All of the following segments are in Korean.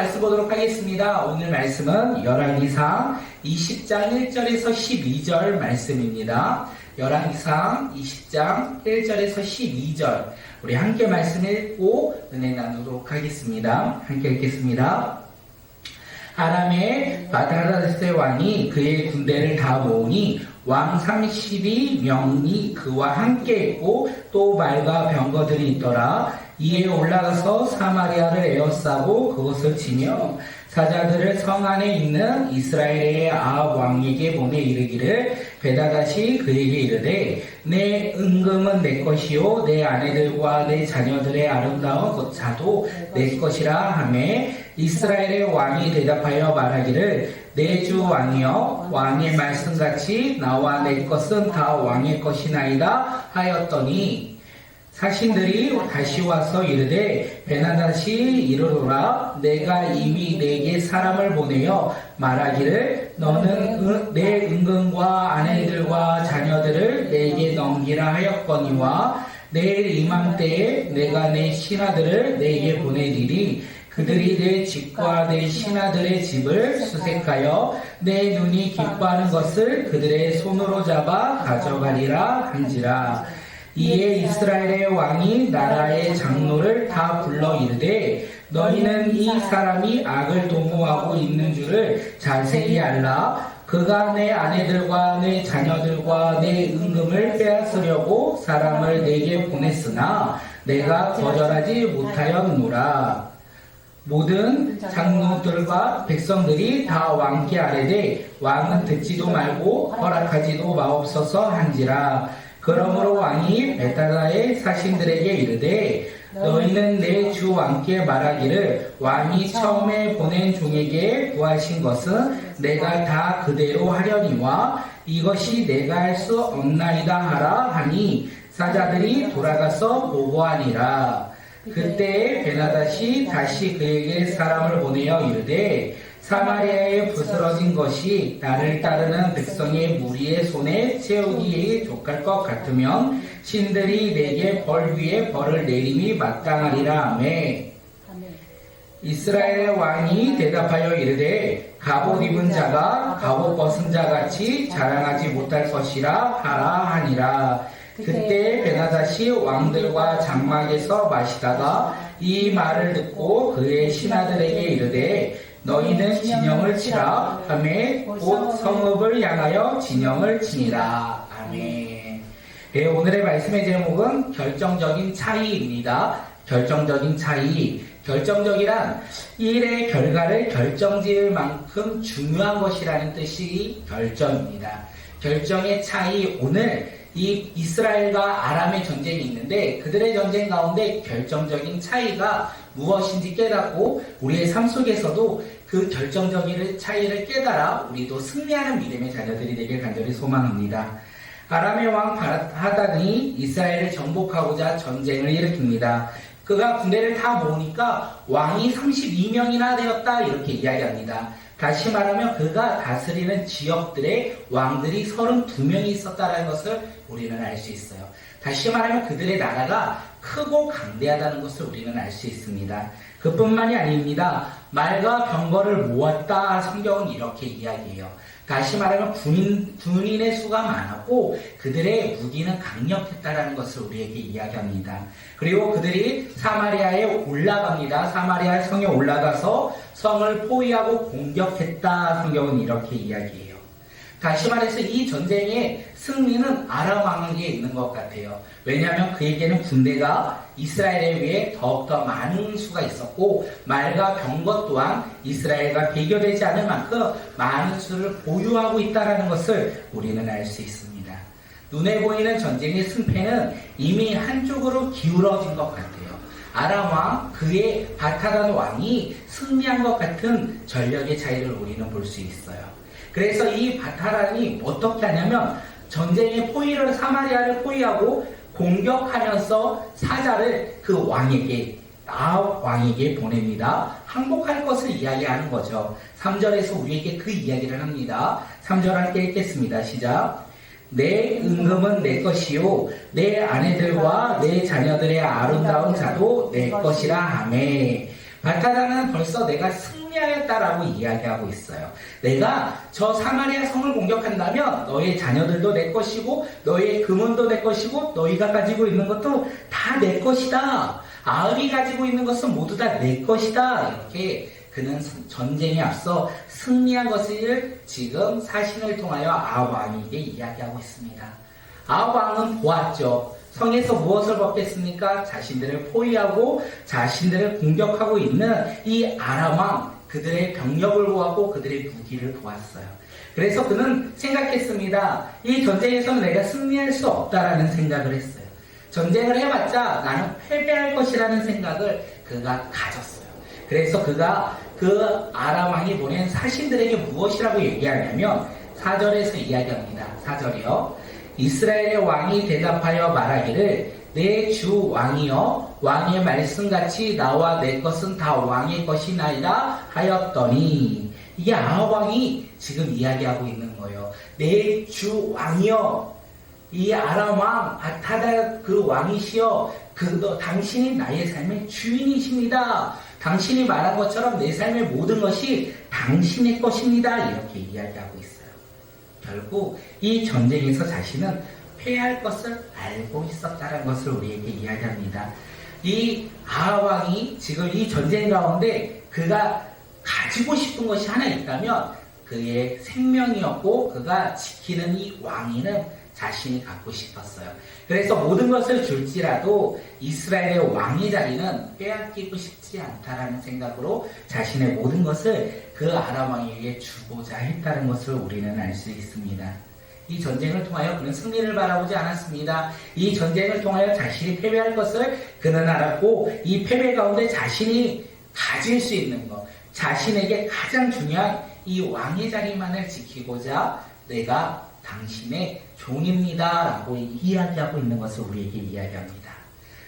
말씀 보도록 하겠습니다. 오늘 말씀은 열왕기상 20장 1절에서 12절 말씀입니다. 열왕기상 20장 1절에서 12절 우리 함께 말씀 읽고 은혜 나누도록 하겠습니다. 함께 읽겠습니다. 아람의 바다라세 왕이 그의 군대를 다 모으니 왕 32명이 그와 함께 있고 또 말과 병거들이 있더라. 이에 올라가서 사마리아를 에워싸고 그것을 치며 사자들을 성 안에 있는 이스라엘의 아합 왕에게 보내 이르기를 베다다시 그에게 이르되 내 은금은 내 것이요 내 아내들과 내 자녀들의 아름다운 자도 내 것이라 하매 이스라엘의 왕이 대답하여 말하기를 내 주 왕이여 왕의 말씀같이 나와 내 것은 다 왕의 것이나이다 하였더니 사신들이 다시 와서 이르되 베나다시 이르노라 내가 이미 내게 사람을 보내어 말하기를 너는 내 은금과 아내들과 자녀들을 내게 넘기라 하였거니와 내일 이맘때에 내가 내 신하들을 내게 보내리니 그들이 내 집과 내 신하들의 집을 수색하여 내 눈이 기뻐하는 것을 그들의 손으로 잡아 가져가리라 한지라. 이에 이스라엘의 왕이 나라의 장로를 다 불러 이르되 너희는 이 사람이 악을 도모하고 있는 줄을 자세히 알라. 그가 내 아내들과 내 자녀들과 내 은금을 빼앗으려고 사람을 내게 보냈으나 내가 거절하지 못하였노라. 모든 장로들과 백성들이 다 왕께 아뢰되 왕은 듣지도 말고 허락하지도 마옵소서 한지라. 그러므로 왕이 베다다의 사신들에게 이르되 너희는 내 주 왕께 말하기를 왕이 처음에 보낸 종에게 구하신 것은 내가 다 그대로 하려니와 이것이 내가 할 수 없나이다 하라 하니 사자들이 돌아가서 보고하니라. 그때 베나다시 다시 그에게 사람을 보내어 이르되 사마리아에 부스러진 것이 나를 따르는 백성의 무리의 손에 채우기에 족할 것 같으면 신들이 내게 벌 위에 벌을 내림이 마땅하리라 하매 이스라엘의 왕이 대답하여 이르되 갑옷 입은 자가 갑옷 벗은 자같이 자랑하지 못할 것이라 하라 하니라. 그때 베나다시 왕들과 장막에서 마시다가 이 말을 듣고 그의 신하들에게 이르되 너희는 진영을 치라 하매 곧 성읍을 향하여 진영을 치니라. 아멘. 네, 오늘의 말씀의 제목은 결정적인 차이입니다. 결정적인 차이. 결정적이란 일의 결과를 결정지을 만큼 중요한 것이라는 뜻이 결정입니다. 결정의 차이. 오늘 이 이스라엘과 아람의 전쟁이 있는데 그들의 전쟁 가운데 결정적인 차이가 무엇인지 깨닫고 우리의 삶 속에서도 그 결정적인 차이를 깨달아 우리도 승리하는 믿음의 자녀들이 되길 간절히 소망합니다. 아람의 왕 하단이 이스라엘을 정복하고자 전쟁을 일으킵니다. 그가 군대를 다 모으니까 왕이 32명이나 되었다 이렇게 이야기합니다. 다시 말하면 그가 다스리는 지역들의 왕들이 32명이 있었다는 것을 우리는 알 수 있어요. 다시 말하면 그들의 나라가 크고 강대하다는 것을 우리는 알 수 있습니다. 그뿐만이 아닙니다. 말과 병거를 모았다 성경은 이렇게 이야기해요. 다시 말하면 군인의 수가 많았고 그들의 무기는 강력했다라는 것을 우리에게 이야기합니다. 그리고 그들이 사마리아에 올라갑니다. 사마리아 성에 올라가서 성을 포위하고 공격했다 성경은 이렇게 이야기해요. 다시 말해서 이 전쟁의 승리는 아람 왕에게 있는 것 같아요. 왜냐하면 그에게는 군대가 이스라엘에 비해 더욱더 많은 수가 있었고 말과 병거 또한 이스라엘과 비교되지 않을 만큼 많은 수를 보유하고 있다는 것을 우리는 알 수 있습니다. 눈에 보이는 전쟁의 승패는 이미 한쪽으로 기울어진 것 같아요. 아람 왕, 그의 바타단 왕이 승리한 것 같은 전력의 차이를 우리는 볼 수 있어요. 그래서 이 바타단이 어떻게 하냐면 전쟁의 포위를 사마리아를 포위하고 공격하면서 사자를 그 왕에게 아합 왕에게 보냅니다. 항복할 것을 이야기하는 거죠. 3절에서 우리에게 그 이야기를 합니다. 3절 함께 읽겠습니다. 시작. 내 은금은 내 것이요 내 아내들과 내 자녀들의 아름다운 자도 내 것이라 하매 바타다는 벌써 내가 승리하였다라고 이야기하고 있어요. 내가 저 사마리아 성을 공격한다면 너의 자녀들도 내 것이고 너의 금은도 내 것이고 너희가 가지고 있는 것도 다 내 것이다. 아합이 가지고 있는 것은 모두 다 내 것이다. 이렇게 그는 전쟁에 앞서 승리한 것을 지금 사신을 통하여 아합 왕에게 이야기하고 있습니다. 아합 왕은 보았죠. 성에서 무엇을 벗겠습니까? 자신들을 포위하고 자신들을 공격하고 있는 이 아람 왕, 그들의 병력을 보았고 그들의 무기를 보았어요. 그래서 그는 생각했습니다. 이 전쟁에서는 내가 승리할 수 없다라는 생각을 했어요. 전쟁을 해봤자 나는 패배할 것이라는 생각을 그가 가졌어요. 그래서 그가 그 아람 왕이 보낸 사신들에게 무엇이라고 얘기하냐면 4절에서 이야기합니다. 4절이요. 이스라엘의 왕이 대답하여 말하기를 내 주 왕이여 왕의 말씀같이 나와 내 것은 다 왕의 것이나이다 하였더니, 이게 아합 왕이 지금 이야기하고 있는 거예요. 내 주 왕이여, 이 아람 왕 바타다 그 왕이시여, 당신이 나의 삶의 주인이십니다. 당신이 말한 것처럼 내 삶의 모든 것이 당신의 것입니다. 이렇게 이야기하고 있어요. 결국 이 전쟁에서 자신은 패할 것을 알고 있었다는 것을 우리에게 이야기합니다. 이 아합 왕이 지금 이 전쟁 가운데 그가 가지고 싶은 것이 하나 있다면 그의 생명이었고, 그가 지키는 이 왕위는 자신이 갖고 싶었어요. 그래서 모든 것을 줄지라도 이스라엘의 왕의 자리는 빼앗기고 싶지 않다라는 생각으로 자신의 모든 것을 그 아람 왕에게 주고자 했다는 것을 우리는 알 수 있습니다. 이 전쟁을 통하여 그는 승리를 바라보지 않았습니다. 이 전쟁을 통하여 자신이 패배할 것을 그는 알았고, 이 패배 가운데 자신이 가질 수 있는 것, 자신에게 가장 중요한 이 왕의 자리만을 지키고자 내가 당신의 종입니다 라고 이야기하고 있는 것을 우리에게 이야기합니다.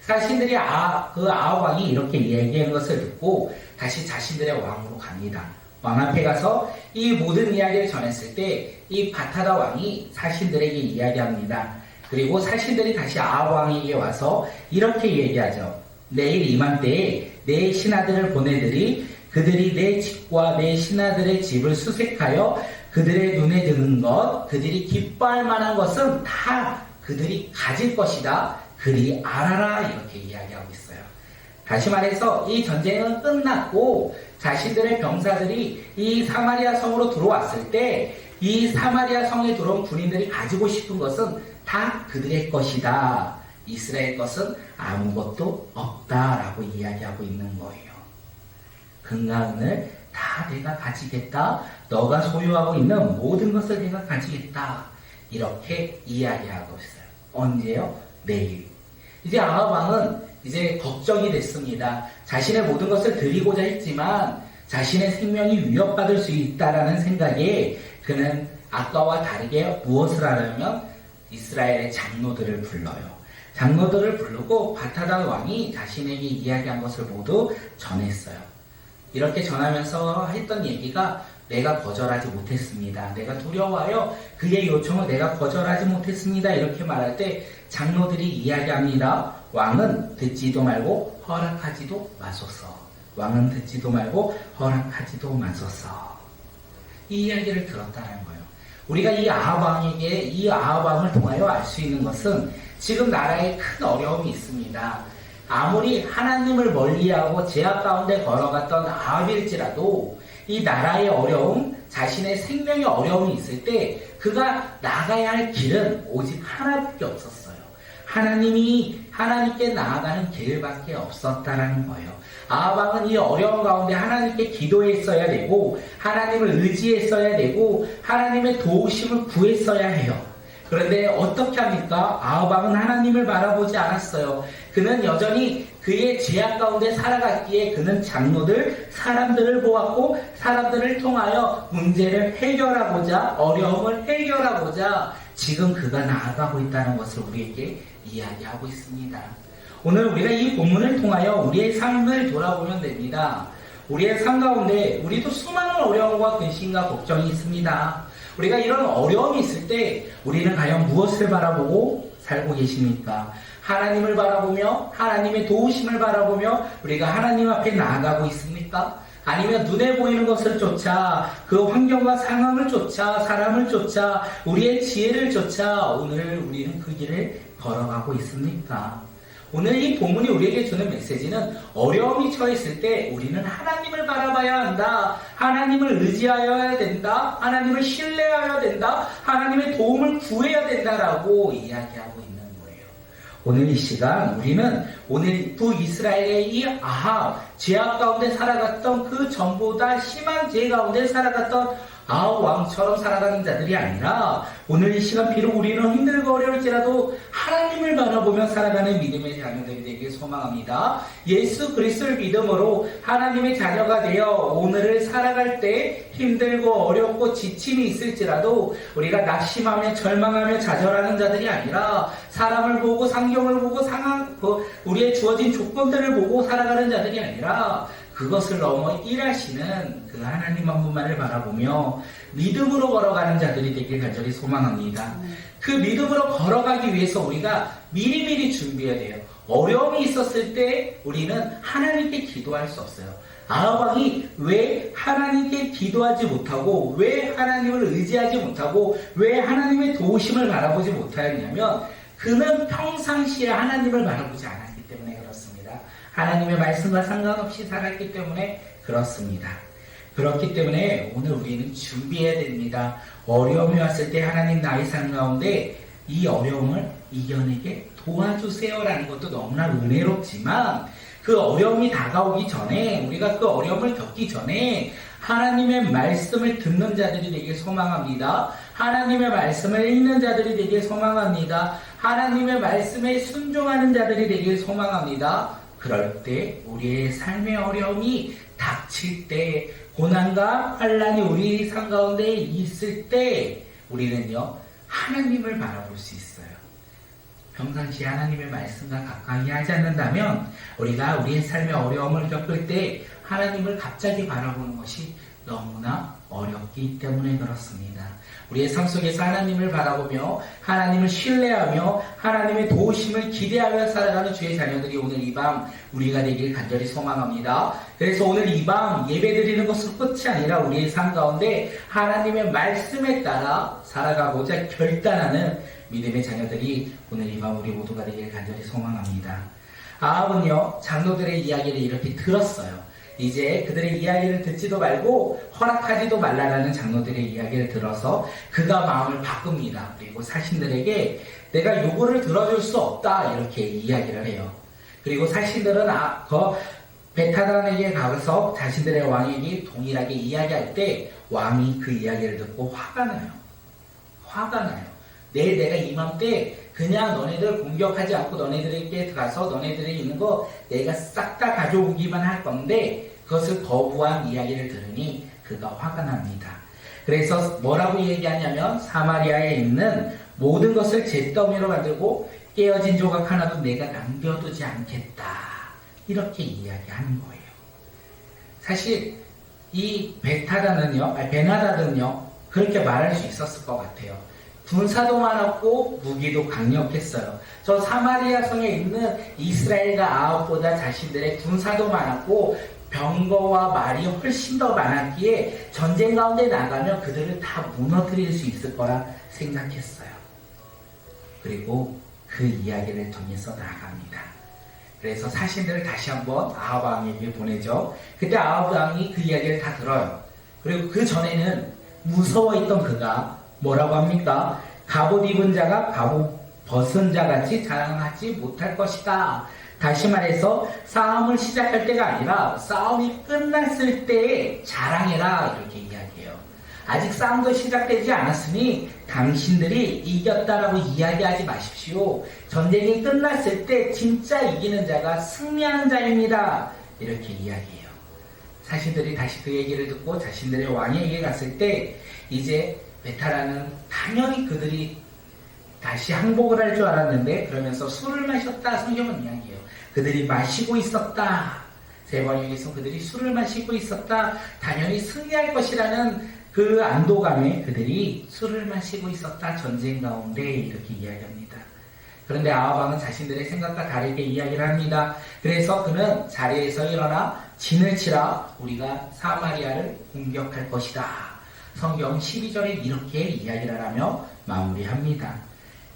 사신들이 그 아합 왕이 이렇게 이야기하는 것을 듣고 다시 자신들의 왕으로 갑니다. 왕 앞에 가서 이 모든 이야기를 전했을 때 이 바타다 왕이 사신들에게 이야기합니다. 그리고 사신들이 다시 아합 왕에게 와서 이렇게 얘기하죠. 내일 이맘때에 내 신하들을 보내들이 그들이 내 집과 내 신하들의 집을 수색하여 그들의 눈에 드는 것, 그들이 기뻐할 만한 것은 다 그들이 가질 것이다. 그리 알아라. 이렇게 이야기하고 있어요. 다시 말해서 이 전쟁은 끝났고 자신들의 병사들이 이 사마리아 성으로 들어왔을 때 이 사마리아 성에 들어온 군인들이 가지고 싶은 것은 다 그들의 것이다. 이스라엘 것은 아무것도 없다라고 이야기하고 있는 거예요. 금과 은을 다 내가 가지겠다. 너가 소유하고 있는 모든 것을 내가 가지겠다. 이렇게 이야기하고 있어요. 언제요? 내일. 이제 아합 왕은 이제 걱정이 됐습니다. 자신의 모든 것을 드리고자 했지만 자신의 생명이 위협받을 수 있다라는 생각에 그는 아까와 다르게 무엇을 하려면 이스라엘의 장로들을 불러요. 장로들을 부르고 바타다 왕이 자신에게 이야기한 것을 모두 전했어요. 이렇게 전하면서 했던 얘기가 내가 거절하지 못했습니다. 내가 두려워하여 그의 요청을 내가 거절하지 못했습니다. 이렇게 말할 때 장로들이 이야기합니다. 왕은 듣지도 말고 허락하지도 마소서. 왕은 듣지도 말고 허락하지도 마소서. 이 이야기를 들었다는 거예요. 우리가 이 아합 왕을 통하여 알 수 있는 것은 지금 나라에 큰 어려움이 있습니다. 아무리 하나님을 멀리하고 제약 가운데 걸어갔던 아합일지라도 이 나라의 어려움, 자신의 생명의 어려움이 있을 때 그가 나가야 할 길은 오직 하나밖에 없었어요. 하나님께 나아가는 길밖에 없었다라는 거예요. 아합 왕은 이 어려운 가운데 하나님께 기도했어야 되고 하나님을 의지했어야 되고 하나님의 도우심을 구했어야 해요. 그런데 어떻게 합니까? 아합 왕은 하나님을 바라보지 않았어요. 그는 여전히 그의 죄악 가운데 살아갔기에 그는 사람들을 보았고 사람들을 통하여 문제를 해결하고자, 어려움을 해결하고자 지금 그가 나아가고 있다는 것을 우리에게 이야기하고 있습니다. 오늘 우리가 이 본문을 통하여 우리의 삶을 돌아보면 됩니다. 우리의 삶 가운데 우리도 수많은 어려움과 근심과 걱정이 있습니다. 우리가 이런 어려움이 있을 때 우리는 과연 무엇을 바라보고 살고 계십니까? 하나님을 바라보며 하나님의 도우심을 바라보며 우리가 하나님 앞에 나아가고 있습니까? 아니면 눈에 보이는 것을 쫓아 그 환경과 상황을 쫓아 사람을 쫓아 우리의 지혜를 쫓아 오늘 우리는 그 길을 걸어가고 있습니까? 오늘 이 본문이 우리에게 주는 메시지는 어려움이 처했을 때 우리는 하나님을 바라봐야 한다. 하나님을 의지하여야 된다. 하나님을 신뢰해야 된다. 하나님의 도움을 구해야 된다라고 이야기하고 있는 거예요. 오늘 이 시간 우리는 오늘 북이스라엘의 이 아합 죄악 가운데 살아갔던 그 전보다 심한 죄 가운데 살아갔던 아합 왕처럼 살아가는 자들이 아니라 오늘 이 시간 비록 우리는 힘들고 어려울지라도 하나님을 바라보며 살아가는 믿음의 자녀들이 되길 소망합니다. 예수 그리스도를 믿음으로 하나님의 자녀가 되어 오늘을 살아갈 때 힘들고 어렵고 지침이 있을지라도 우리가 낙심하며 절망하며 좌절하는 자들이 아니라 사람을 보고 상경을 보고 상황 우리의 주어진 조건들을 보고 살아가는 자들이 아니라 그것을 넘어 일하시는 그 하나님 한 분만을 바라보며 믿음으로 걸어가는 자들이 되길 간절히 소망합니다. 그 믿음으로 걸어가기 위해서 우리가 미리미리 준비해야 돼요. 어려움이 있었을 때 우리는 하나님께 기도할 수 없어요. 아합 왕이 왜 하나님께 기도하지 못하고 왜 하나님을 의지하지 못하고 왜 하나님의 도우심을 바라보지 못하였냐면 그는 평상시에 하나님을 바라보지 않았기 때문에 그렇습니다. 하나님의 말씀과 상관없이 살았기 때문에 그렇습니다. 그렇기 때문에 오늘 우리는 준비해야 됩니다. 어려움이 왔을 때 하나님 나의 삶 가운데 이 어려움을 이겨내게 도와주세요라는 것도 너무나 은혜롭지만 그 어려움이 다가오기 전에 우리가 그 어려움을 겪기 전에 하나님의 말씀을 듣는 자들이 되길 소망합니다. 하나님의 말씀을 읽는 자들이 되길 소망합니다. 하나님의 말씀에 순종하는 자들이 되길 소망합니다. 그럴 때 우리의 삶의 어려움이 닥칠 때 고난과 환난이 우리 삶 가운데 있을 때 우리는요 하나님을 바라볼 수 있어요. 평상시에 하나님의 말씀과 가까이 하지 않는다면 우리가 우리의 삶의 어려움을 겪을 때 하나님을 갑자기 바라보는 것이 너무나 어렵기 때문에 그렇습니다. 우리의 삶 속에서 하나님을 바라보며 하나님을 신뢰하며 하나님의 도우심을 기대하며 살아가는 주의 자녀들이 오늘 이 밤 우리가 되길 간절히 소망합니다. 그래서 오늘 이 밤 예배드리는 것은 끝이 아니라 우리의 삶 가운데 하나님의 말씀에 따라 살아가고자 결단하는 믿음의 자녀들이 오늘 이 밤 우리 모두가 되길 간절히 소망합니다. 아합은요 장로들의 이야기를 이렇게 들었어요. 이제 그들의 이야기를 듣지도 말고 허락하지도 말라라는 장로들의 이야기를 들어서 그가 마음을 바꿉니다. 그리고 사신들에게 내가 요구를 들어줄 수 없다 이렇게 이야기를 해요. 그리고 사신들은 베타단에게 가서 자신들의 왕에게 동일하게 이야기할 때 왕이 그 이야기를 듣고 화가 나요. 내가 이맘때 그냥 너네들 공격하지 않고 너네들에게 가서 너네들이 있는 거 내가 싹 다 가져오기만 할 건데 그것을 거부한 이야기를 들으니 그가 화가 납니다. 그래서 뭐라고 얘기하냐면 사마리아에 있는 모든 것을 잿더미로 만들고 깨어진 조각 하나도 내가 남겨두지 않겠다. 이렇게 이야기하는 거예요. 사실 이 베나다는요 그렇게 말할 수 있었을 것 같아요. 군사도 많았고 무기도 강력했어요. 저 사마리아 성에 있는 이스라엘과 아합보다 자신들의 군사도 많았고 병거와 말이 훨씬 더 많았기에 전쟁 가운데 나가면 그들을 다 무너뜨릴 수 있을 거라 생각했어요. 그리고 그 이야기를 통해서 나아갑니다. 그래서 사신들을 다시 한번 아합 왕에게 보내죠. 그때 아합 왕이 그 이야기를 다 들어요. 그리고 그 전에는 무서워했던 그가 뭐라고 합니까? 갑옷 입은 자가 갑옷 벗은 자같이 자랑하지 못할 것이다. 다시 말해서 싸움을 시작할 때가 아니라 싸움이 끝났을 때 자랑해라 이렇게 이야기해요. 아직 싸움도 시작되지 않았으니 당신들이 이겼다라고 이야기하지 마십시오. 전쟁이 끝났을 때 진짜 이기는 자가 승리하는 자입니다. 이렇게 이야기해요. 사신들이 다시 그 얘기를 듣고 자신들의 왕에게 갔을 때 이제 베타라는 당연히 그들이 다시 항복을 할 줄 알았는데 그러면서 술을 마셨다 성경은 이야기해요. 그들이 마시고 있었다. 세 번역에서 그들이 술을 마시고 있었다. 당연히 승리할 것이라는 그 안도감에 그들이 술을 마시고 있었다. 전쟁 가운데 이렇게 이야기합니다. 그런데 아합 왕은 자신들의 생각과 다르게 이야기를 합니다. 그래서 그는 자리에서 일어나 진을 치라 우리가 사마리아를 공격할 것이다. 성경 12절에 이렇게 이야기를 하며 마무리합니다.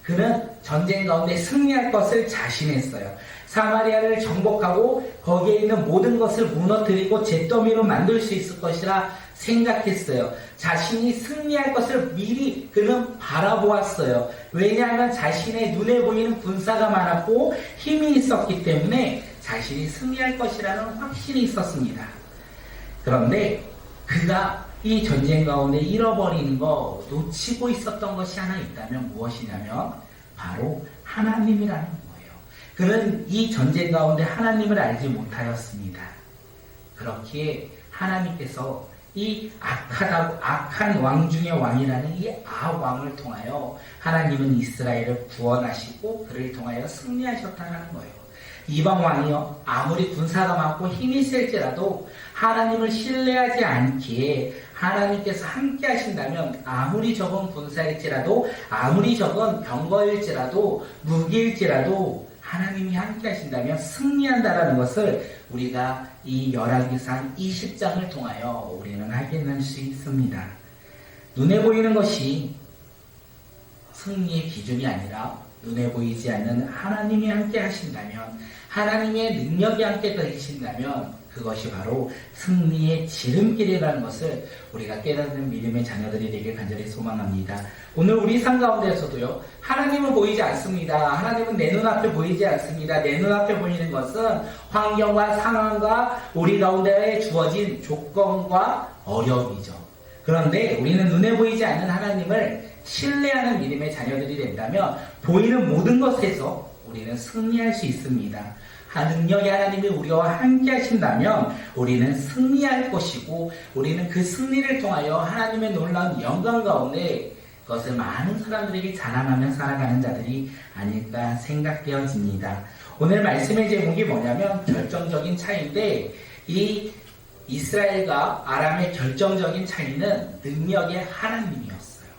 그는 전쟁 가운데 승리할 것을 자신했어요. 사마리아를 정복하고 거기에 있는 모든 것을 무너뜨리고 잿더미로 만들 수 있을 것이라 생각했어요. 자신이 승리할 것을 미리 그는 바라보았어요. 왜냐하면 자신의 눈에 보이는 군사가 많았고 힘이 있었기 때문에 자신이 승리할 것이라는 확신이 있었습니다. 그런데 그가 이 전쟁 가운데 잃어버리는 거, 놓치고 있었던 것이 하나 있다면 무엇이냐면 바로 하나님이라는 거예요. 그는 이 전쟁 가운데 하나님을 알지 못하였습니다. 그렇기에 하나님께서 이 악한 왕 중의 왕이라는 이 아합 왕을 통하여 하나님은 이스라엘을 구원하시고 그를 통하여 승리하셨다는 거예요. 이방 왕이요 아무리 군사가 많고 힘이 셀지라도 하나님을 신뢰하지 않기에 하나님께서 함께 하신다면 아무리 적은 군사일지라도 아무리 적은 병거일지라도 무기일지라도 하나님이 함께 하신다면 승리한다라는 것을 우리가 이 열왕기상 20장을 통하여 우리는 확인할 수 있습니다. 눈에 보이는 것이 승리의 기준이 아니라 눈에 보이지 않는 하나님이 함께 하신다면 하나님의 능력이 함께 계신다면 그것이 바로 승리의 지름길이라는 것을 우리가 깨닫는 믿음의 자녀들이 되길 간절히 소망합니다. 오늘 우리 삶 가운데서도요. 하나님은 보이지 않습니다. 하나님은 내 눈앞에 보이지 않습니다. 내 눈앞에 보이는 것은 환경과 상황과 우리 가운데에 주어진 조건과 어려움이죠. 그런데 우리는 눈에 보이지 않는 하나님을 신뢰하는 믿음의 자녀들이 된다면 보이는 모든 것에서 우리는 승리할 수 있습니다. 능력의 하나님이 우리와 함께 하신다면 우리는 승리할 것이고 우리는 그 승리를 통하여 하나님의 놀라운 영광 가운데 그것을 많은 사람들에게 자랑하며 살아가는 자들이 아닐까 생각되어집니다. 오늘 말씀의 제목이 뭐냐면 결정적인 차이인데 이 이스라엘과 아람의 결정적인 차이는 능력의 하나님이었어요.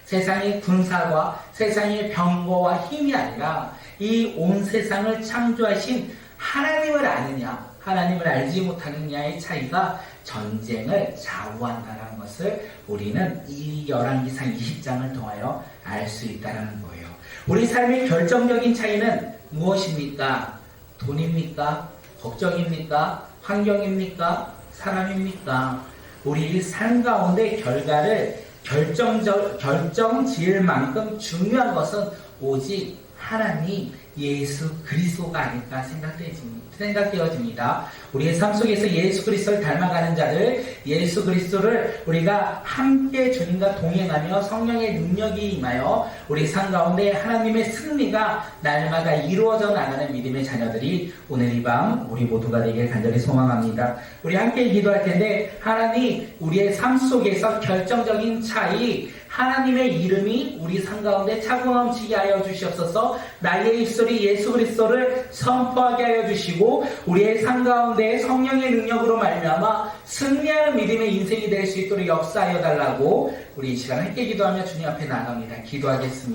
세상의 군사와 세상의 병거와 힘이 아니라 이 온 세상을 창조하신 하나님을 아느냐 하나님을 알지 못하느냐의 차이가 전쟁을 좌우한다는 것을 우리는 이 열왕기상 20장을 통하여 알 수 있다는 거예요. 우리 삶의 결정적인 차이는 무엇입니까? 돈입니까? 걱정입니까? 환경입니까? 사람입니까? 우리 삶 가운데 결과를 결정 지을 만큼 중요한 것은 오직 하나님 예수 그리스도가 아닐까 생각되어집니다. 우리의 삶 속에서 예수 그리스도를 닮아가는 자들, 예수 그리스도를 우리가 함께 주님과 동행하며 성령의 능력이 임하여 우리 삶 가운데 하나님의 승리가 날마다 이루어져 나가는 믿음의 자녀들이 오늘 이 밤 우리 모두가 되길 간절히 소망합니다. 우리 함께 기도할 텐데 하나님 우리의 삶 속에서 결정적인 차이 하나님의 이름이 우리 삶 가운데 차고 넘치게 하여 주시옵소서. 나의 입술이 예수 그리스도를 선포하게 하여 주시고 우리의 삶 가운데 성령의 능력으로 말미암아 승리하는 믿음의 인생이 될 수 있도록 역사하여 달라고 우리 이 시간 함께 기도하며 주님 앞에 나갑니다. 기도하겠습니다.